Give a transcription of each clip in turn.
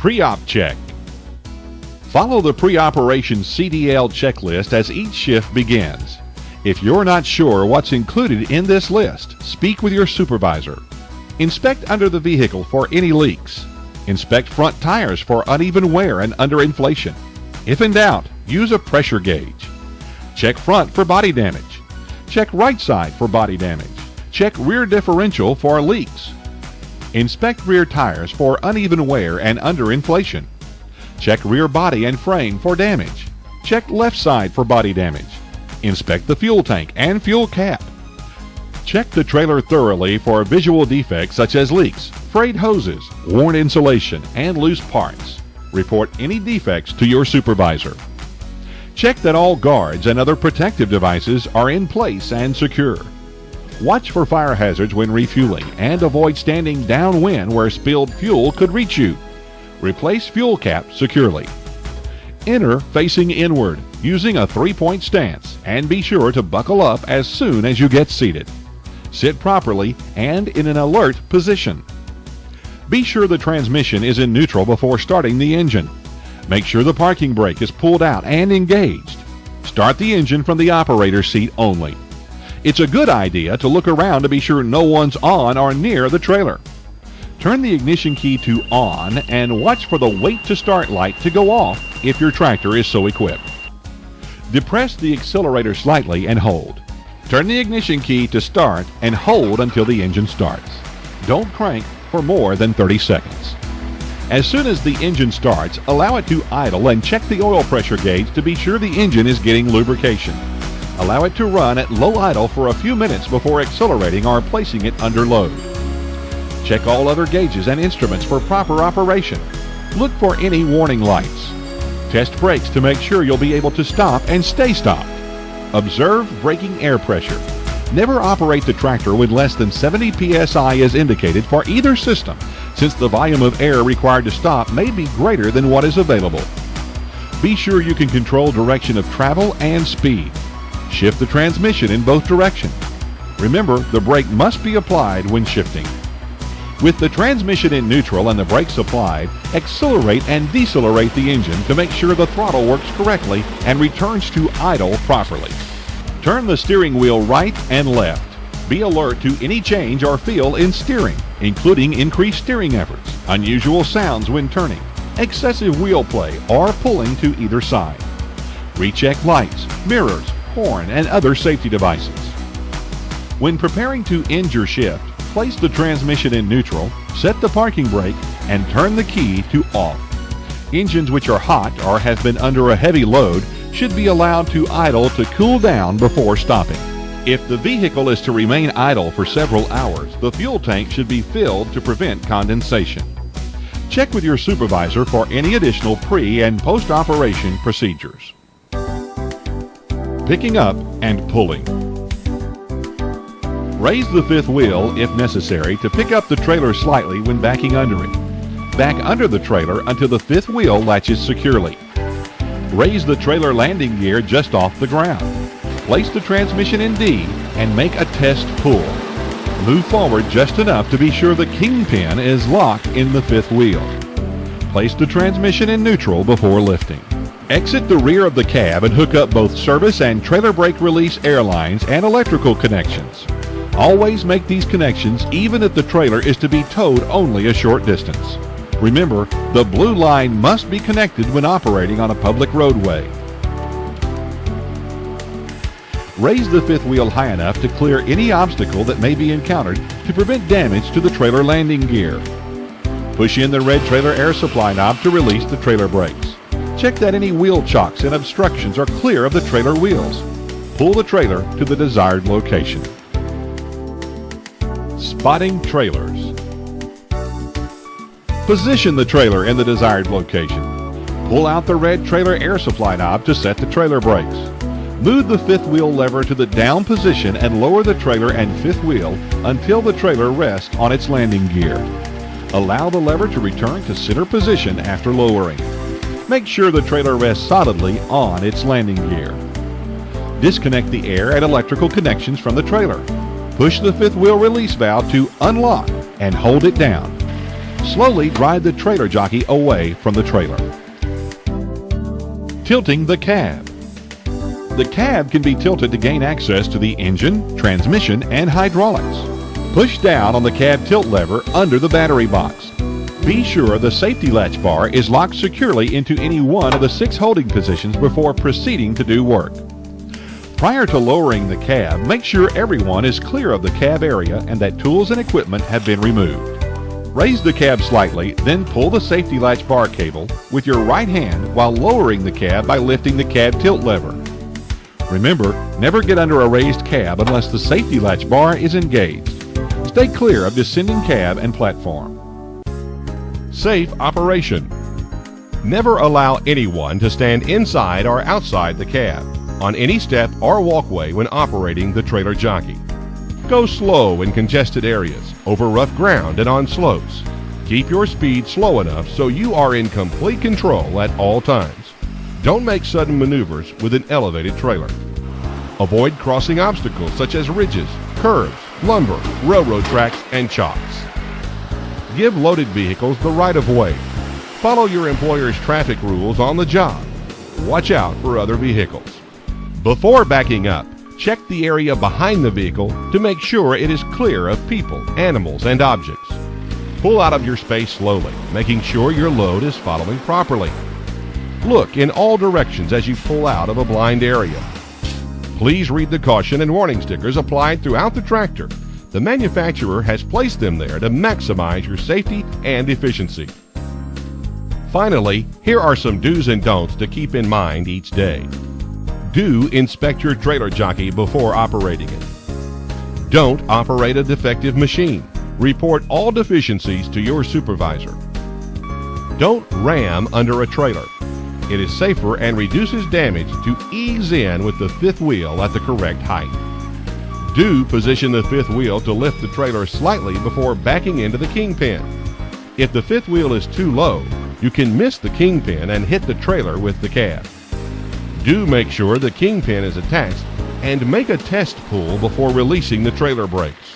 Pre-op check. Follow the pre-operation CDL checklist as each shift begins. If you're not sure what's included in this list, speak with your supervisor. Inspect under the vehicle for any leaks. Inspect front tires for uneven wear and underinflation. If in doubt, use a pressure gauge. Check front for body damage. Check right side for body damage. Check rear differential for leaks. Inspect rear tires for uneven wear and underinflation. Check rear body and frame for damage. Check left side for body damage. Inspect the fuel tank and fuel cap. Check the trailer thoroughly for visual defects such as leaks, frayed hoses, worn insulation, and loose parts. Report any defects to your supervisor. Check that all guards and other protective devices are in place and secure. Watch for fire hazards when refueling and avoid standing downwind where spilled fuel could reach you. Replace fuel cap securely. Enter facing inward using a 3-point stance and be sure to buckle up as soon as you get seated. Sit properly and in an alert position. Be sure the transmission is in neutral before starting the engine. Make sure the parking brake is pulled out and engaged. Start the engine from the operator's seat only. It's a good idea to look around to be sure no one's on or near the trailer. Turn the ignition key to on and watch for the wait to start light to go off if your tractor is so equipped. Depress the accelerator slightly and hold. Turn the ignition key to start and hold until the engine starts. Don't crank for more than 30 seconds. As soon as the engine starts, allow it to idle and check the oil pressure gauge to be sure the engine is getting lubrication. Allow it to run at low idle for a few minutes before accelerating or placing it under load. Check all other gauges and instruments for proper operation. Look for any warning lights. Test brakes to make sure you'll be able to stop and stay stopped. Observe braking air pressure. Never operate the tractor with less than 70 psi as indicated for either system, since the volume of air required to stop may be greater than what is available. Be sure you can control direction of travel and speed. Shift the transmission in both directions. Remember, the brake must be applied when shifting. With the transmission in neutral and the brakes applied, accelerate and decelerate the engine to make sure the throttle works correctly and returns to idle properly. Turn the steering wheel right and left. Be alert to any change or feel in steering, including increased steering efforts, unusual sounds when turning, excessive wheel play, or pulling to either side. Recheck lights, mirrors, horn, and other safety devices. When preparing to end your shift, place the transmission in neutral, set the parking brake, and turn the key to off. Engines which are hot or have been under a heavy load should be allowed to idle to cool down before stopping. If the vehicle is to remain idle for several hours, the fuel tank should be filled to prevent condensation. Check with your supervisor for any additional pre- and post-operation procedures. Picking up and pulling. Raise the fifth wheel, if necessary, to pick up the trailer slightly when backing under it. Back under the trailer until the fifth wheel latches securely. Raise the trailer landing gear just off the ground. Place the transmission in D and make a test pull. Move forward just enough to be sure the kingpin is locked in the fifth wheel. Place the transmission in neutral before lifting. Exit the rear of the cab and hook up both service and trailer brake release air lines and electrical connections. Always make these connections even if the trailer is to be towed only a short distance. Remember, the blue line must be connected when operating on a public roadway. Raise the fifth wheel high enough to clear any obstacle that may be encountered to prevent damage to the trailer landing gear. Push in the red trailer air supply knob to release the trailer brakes. Check that any wheel chocks and obstructions are clear of the trailer wheels. Pull the trailer to the desired location. Spotting trailers. Position the trailer in the desired location. Pull out the red trailer air supply knob to set the trailer brakes. Move the fifth wheel lever to the down position and lower the trailer and fifth wheel until the trailer rests on its landing gear. Allow the lever to return to center position after lowering. Make sure the trailer rests solidly on its landing gear. Disconnect the air and electrical connections from the trailer. Push the fifth wheel release valve to unlock and hold it down. Slowly drive the trailer jockey away from the trailer. Tilting the cab. The cab can be tilted to gain access to the engine, transmission, and hydraulics. Push down on the cab tilt lever under the battery box. Be sure the safety latch bar is locked securely into any one of the 6 holding positions before proceeding to do work. Prior to lowering the cab, make sure everyone is clear of the cab area and that tools and equipment have been removed. Raise the cab slightly, then pull the safety latch bar cable with your right hand while lowering the cab by lifting the cab tilt lever. Remember, never get under a raised cab unless the safety latch bar is engaged. Stay clear of descending cab and platform. Safe operation. Never allow anyone to stand inside or outside the cab, on any step or walkway when operating the trailer jockey. Go slow in congested areas, over rough ground and on slopes. Keep your speed slow enough so you are in complete control at all times. Don't make sudden maneuvers with an elevated trailer. Avoid crossing obstacles such as ridges, curves, lumber, railroad tracks, and chalks. Give loaded vehicles the right of way. Follow your employer's traffic rules on the job. Watch out for other vehicles. Before backing up, check the area behind the vehicle to make sure it is clear of people, animals, and objects. Pull out of your space slowly, making sure your load is following properly. Look in all directions as you pull out of a blind area. Please read the caution and warning stickers applied throughout the tractor. The manufacturer has placed them there to maximize your safety and efficiency. Finally, here are some do's and don'ts to keep in mind each day. Do inspect your trailer jockey before operating it. Don't operate a defective machine. Report all deficiencies to your supervisor. Don't ram under a trailer. It is safer and reduces damage to ease in with the 5th wheel at the correct height. Do position the 5th wheel to lift the trailer slightly before backing into the kingpin. If the 5th wheel is too low, you can miss the kingpin and hit the trailer with the cab. Do make sure the kingpin is attached and make a test pull before releasing the trailer brakes.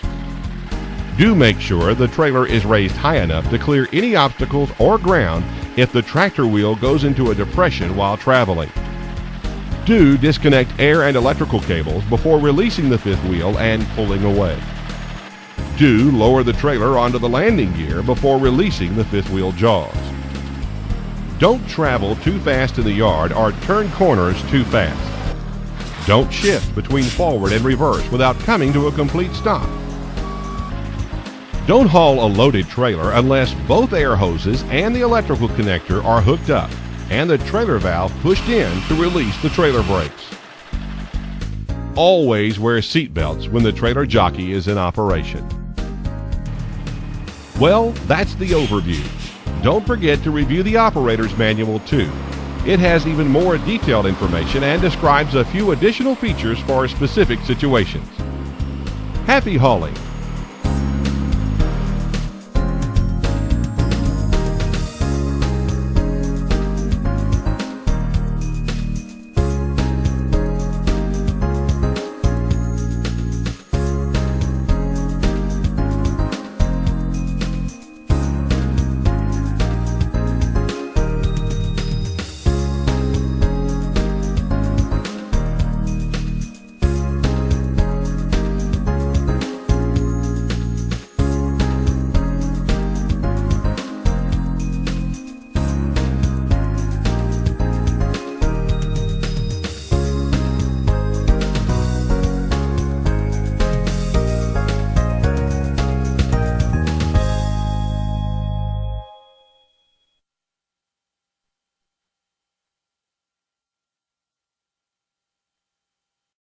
Do make sure the trailer is raised high enough to clear any obstacles or ground if the tractor wheel goes into a depression while traveling. Do disconnect air and electrical cables before releasing the 5th wheel and pulling away. Do lower the trailer onto the landing gear before releasing the 5th wheel jaws. Don't travel too fast in the yard or turn corners too fast. Don't shift between forward and reverse without coming to a complete stop. Don't haul a loaded trailer unless both air hoses and the electrical connector are hooked up and the trailer valve pushed in to release the trailer brakes. Always wear seat belts when the trailer jockey is in operation. Well, that's the overview. Don't forget to review the operator's manual too. It has even more detailed information and describes a few additional features for specific situations. Happy hauling!